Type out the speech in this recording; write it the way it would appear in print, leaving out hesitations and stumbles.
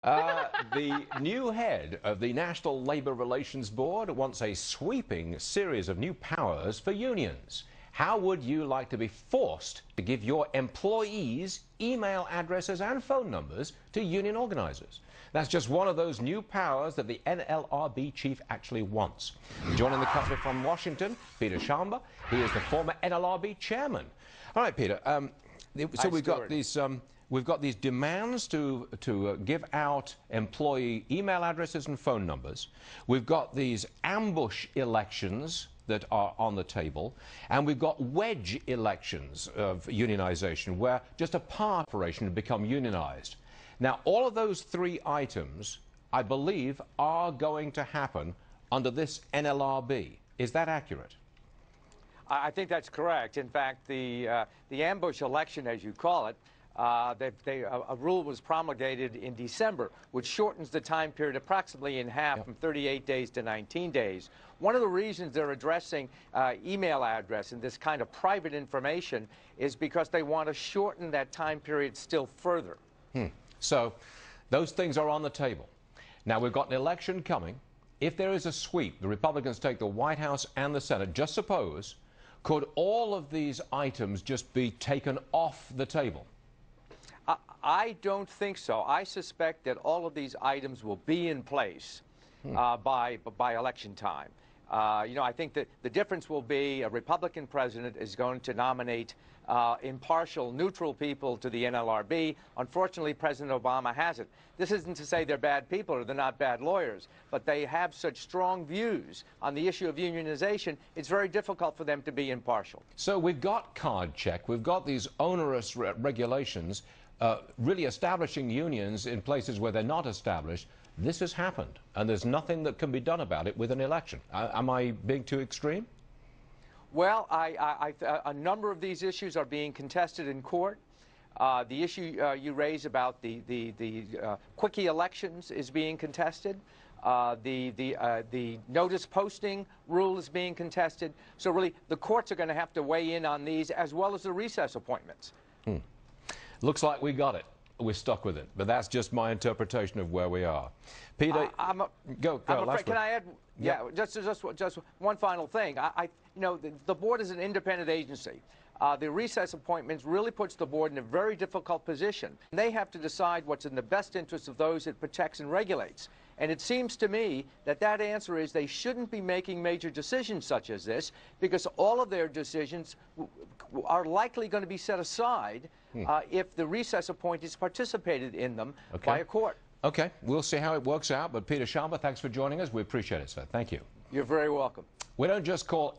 The new head of the National Labour Relations Board wants a sweeping series of new powers for unions. How would you like to be forced to give your employees email addresses and phone numbers to union organisers? That's just one of those new powers that the NLRB chief actually wants. Joining the country from Washington, Peter Schaumber. He is the former NLRB chairman. All right, Peter. So we've got these demands to give out employee email addresses and phone numbers. We've got these ambush elections that are on the table, and we've got wedge elections of unionization where just a part operation had become unionized. Now, all of those three items, I believe, are going to happen under this NLRB. Is that accurate? I think that's correct. In fact, the ambush election, as you call it, a rule was promulgated in December, which shortens the time period approximately in half, from 38 days to 19 days. One of the reasons they're addressing email address and this kind of private information is because they want to shorten that time period still further. So those things are on the table. Now, we've got an election coming. If there is a sweep, the Republicans take the White House and the Senate, just suppose, could all of these items just be taken off the table? I don't think so. I suspect that all of these items will be in place by election time. I think that the difference will be a Republican president is going to nominate impartial, neutral people to the NLRB. Unfortunately, President Obama hasn't. This isn't to say they're bad people or they're not bad lawyers, but they have such strong views on the issue of unionization, it's very difficult for them to be impartial. So we've got card check, we've got these onerous regulations really establishing unions in places where they're not established. This has happened, and there's nothing that can be done about it with an election. Am I being too extreme? Well, a number of these issues are being contested in court. The issue you raise about the quickie elections is being contested. The notice posting rule is being contested. So really, the courts are going to have to weigh in on these, as well as the recess appointments. Looks like we got it. We're stuck with it, but that's just my interpretation of where we are. Peter, go. Can I add? Yeah, just one final thing. The board is an independent agency. The recess appointments really puts the board in a very difficult position. They have to decide what's in the best interest of those it protects and regulates. And it seems to me that that answer is they shouldn't be making major decisions such as this, because all of their decisions are likely going to be set aside if the recess appointees participated in them by a court. Okay, we'll see how it works out. But Peter Schaumber, thanks for joining us. We appreciate it, sir. Thank you. You're very welcome. We don't just call